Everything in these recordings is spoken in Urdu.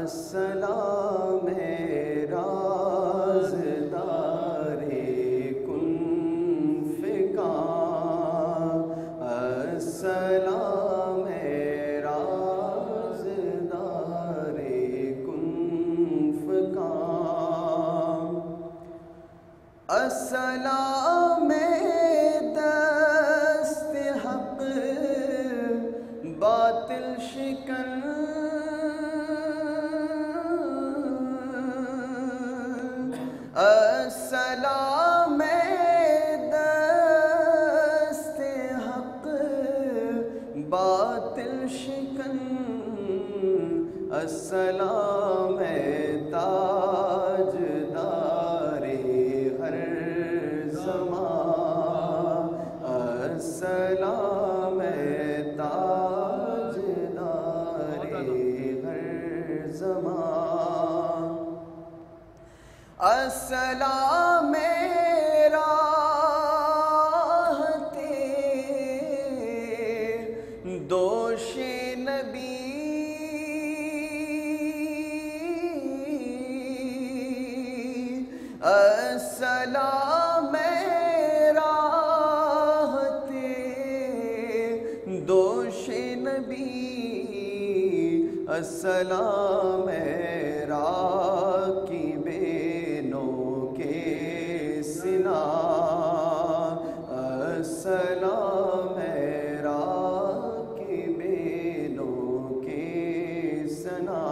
السلام رازدار کن فکاں، السلام رازدار کن فکاں، السلام دست حق باطل شکن، السلام دست حق باطل شکن، السلام تاجدار ہر زمان، السلام تاجدار ہر زمان، السلام راحت دوش نبی، السلام راحت دوش نبی، السلام راکب کے سنا، السلام راکب کے سنا،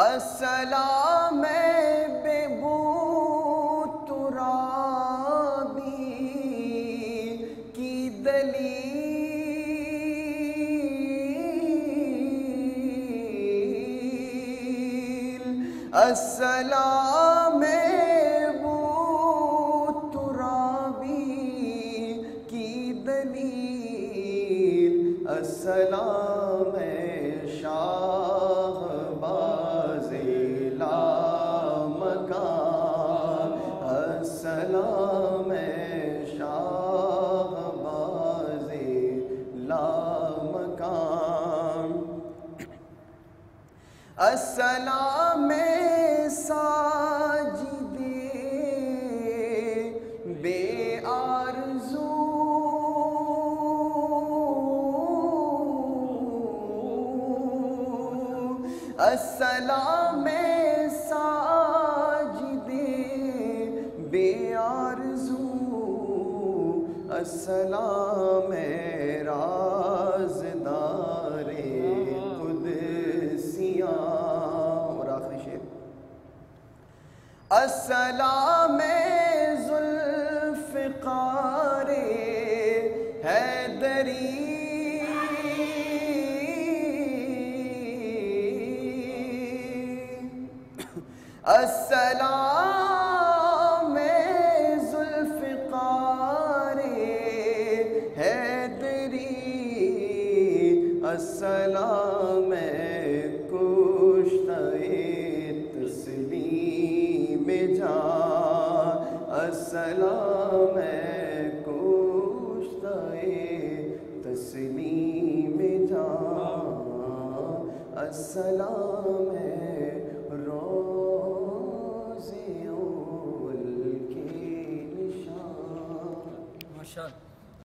السلام بے بو ترابی کی دلیل، السلام بو ترابی کی دلیل، السلام شاہ باز لامکان، السلام شاہ باز لامکان، السلام ساجد بے آرزو، السلام ساجد بے آرزو، السلام رازدار قدسیاں، اور آخری شعر، السلام ذوالفقار حیدری، السلام ذوالفقار حیدری، السلام کشتہ تسلیم جان، السلام کشتہ تسلیم جان، السلام روز اول کے نشان. ماشاءاللہ.